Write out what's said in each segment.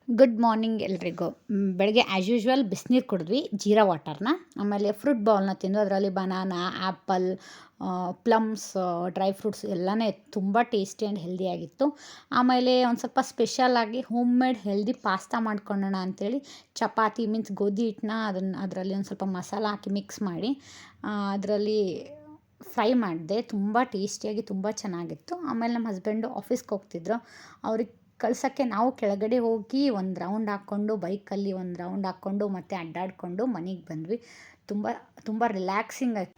Good morning ಎಲ್ರಿಗೂ. ಬೆಳಗ್ಗೆ as usual ಬಿಸಿನೀರು ಕುಡಿದ್ವಿ, ಜೀರಾ ವಾಟರ್ನ. ಆಮೇಲೆ ಫ್ರೂಟ್ ಬೌಲ್ನ ತಿಂದು ಅದರಲ್ಲಿ banana, apple, plums, dry fruits ಎಲ್ಲನೇ ತುಂಬ ಟೇಸ್ಟಿ ಆ್ಯಂಡ್ ಹೆಲ್ದಿಯಾಗಿತ್ತು. ಆಮೇಲೆ ಒಂದು ಸ್ವಲ್ಪ ಸ್ಪೆಷಲಾಗಿ ಹೋಮ್ ಮೇಡ್ ಹೆಲ್ದಿ ಪಾಸ್ತಾ ಮಾಡ್ಕೊಳ್ಳೋಣ ಅಂಥೇಳಿ ಚಪಾತಿ ಮೀನ್ಸ್ ಗೋಧಿ ಹಿಟ್ಟನ್ನ ಅದರಲ್ಲಿ ಒಂದು ಸ್ವಲ್ಪ ಮಸಾಲ ಹಾಕಿ ಮಿಕ್ಸ್ ಮಾಡಿ ಅದರಲ್ಲಿ ಫ್ರೈ ಮಾಡಿದೆ. ತುಂಬ ಟೇಸ್ಟಿಯಾಗಿ ತುಂಬ ಚೆನ್ನಾಗಿತ್ತು. ಆಮೇಲೆ ನಮ್ಮ ಹಸ್ಬೆಂಡು ಆಫೀಸ್ಗೆ ಹೋಗ್ತಿದ್ರು, ಅವ್ರಿಗೆ ಕಳ್ಸೋಕ್ಕೆ ನಾವು ಕೆಳಗಡೆ ಹೋಗಿ ಒಂದು ರೌಂಡ್ ಹಾಕ್ಕೊಂಡು ಬೈಕಲ್ಲಿ ಒಂದು ರೌಂಡ್ ಹಾಕ್ಕೊಂಡು ಮತ್ತೆ ಅಡ್ಡಾಡಿಕೊಂಡು ಮನೆಗೆ ಬಂದ್ವಿ. ತುಂಬ ತುಂಬ ರಿಲ್ಯಾಕ್ಸಿಂಗ್ ಆಯ್ತು.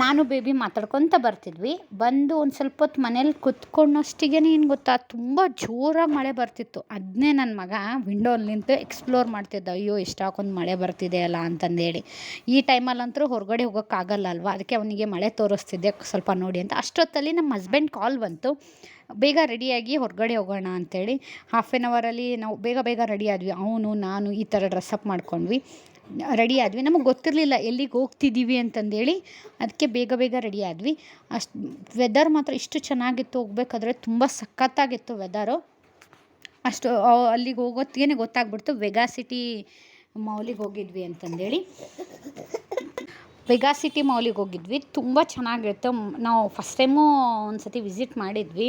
ನಾನು ಬೇಬಿ ಮಾತಾಡ್ಕೊತ ಬರ್ತಿದ್ವಿ. ಬಂದು ಒಂದು ಸ್ವಲ್ಪ ಹೊತ್ತು ಮನೇಲಿ ಕುತ್ಕೊಂಡಷ್ಟಿಗೆ ಏನು ಗೊತ್ತಾ, ತುಂಬ ಜೋರಾಗಿ ಮಳೆ ಬರ್ತಿತ್ತು. ಅದನ್ನೇ ನನ್ನ ಮಗ ವಿಂಡೋಲ್ಲಿ ನಿಂತು ಎಕ್ಸ್ಪ್ಲೋರ್ ಮಾಡ್ತಿದ್ದ, ಅಯ್ಯೋ ಎಷ್ಟಾಕೊಂದು ಮಳೆ ಬರ್ತಿದೆ ಅಲ್ಲ ಅಂತಂದೇಳಿ. ಈ ಟೈಮಲ್ಲಂತೂ ಹೊರಗಡೆ ಹೋಗೋಕ್ಕಾಗಲ್ಲ ಅಲ್ವಾ, ಅದಕ್ಕೆ ಅವನಿಗೆ ಮಳೆ ತೋರಿಸ್ತಿದ್ದೆ ಸ್ವಲ್ಪ ನೋಡಿ ಅಂತ. ಅಷ್ಟೊತ್ತಲ್ಲಿ ನಮ್ಮ ಹಸ್ಬೆಂಡ್ ಕಾಲ್ ಬಂತು, ಬೇಗ ರೆಡಿಯಾಗಿ ಹೊರಗಡೆ ಹೋಗೋಣ ಅಂಥೇಳಿ. ಹಾಫ್ ಆನ್ ಅವರಲ್ಲಿ ನಾವು ಬೇಗ ಬೇಗ ರೆಡಿ ಆದ್ವಿ. ಅವನು ನಾನು ಈ ಥರ ಡ್ರೆಸ್ಅಪ್ ಮಾಡ್ಕೊಂಡ್ವಿ, ರೆಡಿ ಆದ್ವಿ. ನಮಗೆ ಗೊತ್ತಿರಲಿಲ್ಲ ಎಲ್ಲಿಗೆ ಹೋಗ್ತಿದ್ದೀವಿ ಅಂತಂದೇಳಿ, ಅದಕ್ಕೆ ಬೇಗ ಬೇಗ ರೆಡಿ ಆದ್ವಿ. ಅಷ್ಟು ವೆದರ್ ಮಾತ್ರ ಇಷ್ಟು ಚೆನ್ನಾಗಿತ್ತು, ಹೋಗ್ಬೇಕಾದ್ರೆ ತುಂಬ ಸಖತ್ತಾಗಿತ್ತು ವೆದರು. ಅಷ್ಟು ಅಲ್ಲಿಗೆ ಹೋಗೋತ್ತಿಗೆ ಗೊತ್ತಾಗ್ಬಿಡ್ತು ವೆಗಾ ಸಿಟಿ ಮಾಲಿಗೆ ಹೋಗಿದ್ವಿ ಅಂತಂದೇಳಿ. ವೆಗಾ ಸಿಟಿ ಮಾಲಿಗೆ ಹೋಗಿದ್ವಿ, ತುಂಬ ಚೆನ್ನಾಗಿತ್ತು. ನಾವು ಫಸ್ಟ್ ಟೈಮು ಒಂದು ಸತಿ ವಿಸಿಟ್ ಮಾಡಿದ್ವಿ,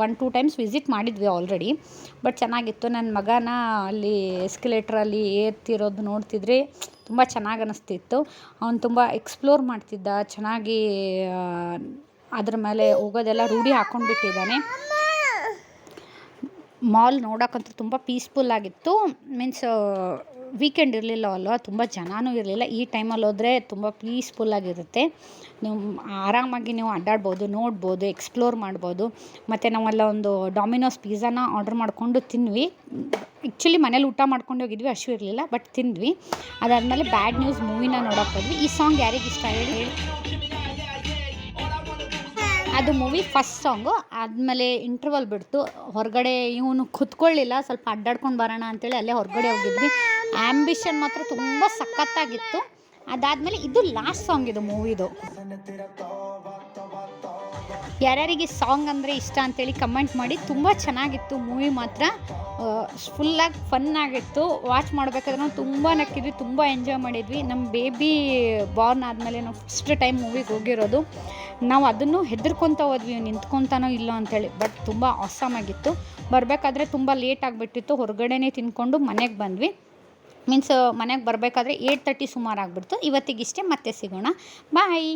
ಒನ್ ಟೂ ಟೈಮ್ಸ್ ವಿಸಿಟ್ ಮಾಡಿದ್ವಿ ಆಲ್ರೆಡಿ. ಬಟ್ ಚೆನ್ನಾಗಿತ್ತು. ನನ್ನ ಮಗನ ಅಲ್ಲಿ ಎಸ್ಕಲೇಟ್ರಲ್ಲಿ ಏರ್ತಿರೋದು ನೋಡ್ತಿದ್ರೆ ತುಂಬ ಚೆನ್ನಾಗಿ ಅನ್ನಿಸ್ತಿತ್ತು. ಅವನು ತುಂಬ ಎಕ್ಸ್ಪ್ಲೋರ್ ಮಾಡ್ತಿದ್ದ, ಚೆನ್ನಾಗಿ ಅದ್ರ ಮೇಲೆ ಹೋಗೋದೆಲ್ಲ ರೂಢಿ ಹಾಕ್ಕೊಂಡ್ಬಿಟ್ಟಿದ್ದಾನೆ. ಮಾಲ್ ನೋಡೋಕ್ಕಂತೂ ತುಂಬ ಪೀಸ್ಫುಲ್ಲಾಗಿತ್ತು. ಮೀನ್ಸ್ ವೀಕೆಂಡ್ ಇರಲಿಲ್ಲ ಅಲ್ವಾ, ತುಂಬ ಜನನೂ ಇರಲಿಲ್ಲ. ಈ ಟೈಮಲ್ಲಿ ಹೋದರೆ ತುಂಬ ಪೀಸ್ಫುಲ್ಲಾಗಿರುತ್ತೆ. ನೀವು ಆರಾಮಾಗಿ ನೀವು ಅಡ್ಡಾಡ್ಬೋದು, ನೋಡ್ಬೋದು, ಎಕ್ಸ್ಪ್ಲೋರ್ ಮಾಡ್ಬೋದು. ಮತ್ತು ನಾವೆಲ್ಲ ಒಂದು ಡಾಮಿನೋಸ್ ಪಿಜ್ಜಾನ ಆರ್ಡ್ರ್ ಮಾಡಿಕೊಂಡು ತಿಂದ್ವಿ. ಆ್ಯಕ್ಚುಲಿ ಮನೇಲಿ ಊಟ ಮಾಡ್ಕೊಂಡು ಹೋಗಿದ್ವಿ, ಹಸಿವು ಇರಲಿಲ್ಲ, ಬಟ್ ತಿಂದ್ವಿ. ಅದಾದಮೇಲೆ ಬ್ಯಾಡ್ ನ್ಯೂಸ್ ಮೂವಿನ ನೋಡೋಕೆ ಹೋದ್ವಿ. ಈ ಸಾಂಗ್ ಯಾರಿಗೆ ಇಷ್ಟ ಹೇಳಿ? ಅದು ಮೂವಿ ಫಸ್ಟ್ ಸಾಂಗು. ಆದಮೇಲೆ ಇಂಟರ್ವಲ್ ಬಿಡ್ತು, ಹೊರಗಡೆ ಇವನು ಕೂತ್ಕೊಳ್ಳಿಲ್ಲ, ಸ್ವಲ್ಪ ಅಡ್ಡಾಡ್ಕೊಂಡು ಬರೋಣ ಅಂತೇಳಿ ಅಲ್ಲೇ ಹೊರಗಡೆ ಹೋಗಿದ್ವಿ. ಆ್ಯಂಬಿಷನ್ ಮಾತ್ರ ತುಂಬ ಸಖತ್ತಾಗಿತ್ತು. ಅದಾದಮೇಲೆ ಇದು ಲಾಸ್ಟ್ ಸಾಂಗ್ ಇದು ಮೂವಿದು. ಯಾರ್ಯಾರಿಗೆ ಸಾಂಗ್ ಅಂದರೆ ಇಷ್ಟ ಅಂತೇಳಿ ಕಮೆಂಟ್ ಮಾಡಿ. ತುಂಬ ಚೆನ್ನಾಗಿತ್ತು ಮೂವಿ ಮಾತ್ರ, ಫುಲ್ಲಾಗಿ ಫನ್ನಾಗಿತ್ತು. ವಾಚ್ ಮಾಡಬೇಕಾದ್ರೆ ನಾವು ತುಂಬ ನಕ್ಕಿದ್ವಿ, ತುಂಬ ಎಂಜಾಯ್ ಮಾಡಿದ್ವಿ. ನಮ್ಮ ಬೇಬಿ ಬಾರ್ನ್ ಆದಮೇಲೆ ನಾವು ಫಸ್ಟ್ ಟೈಮ್ ಮೂವಿಗೆ ಹೋಗಿರೋದು. ನಾವು ಅದನ್ನು ಹೆದರ್ಕೊತ ಹೋದ್ವಿ, ನಿಂತ್ಕೊತಾನೋ ಇಲ್ಲ ಅಂಥೇಳಿ. ಬಟ್ ತುಂಬ ಆಸಮಾಗಿತ್ತು. ಬರಬೇಕಾದ್ರೆ ತುಂಬ ಲೇಟ್ ಆಗಿಬಿಟ್ಟಿತ್ತು, ಹೊರಗಡೆನೇ ತಿಂದ್ಕೊಂಡು ಮನೆಗೆ ಬಂದ್ವಿ. ಮೀನ್ಸ್ ಮನೆಗೆ ಬರಬೇಕಾದ್ರೆ 8:30 ಸುಮಾರು ಆಗಿಬಿಡ್ತು. ಇವತ್ತಿಗಿಷ್ಟೇ, ಮತ್ತೆ ಸಿಗೋಣ, ಬಾಯ್.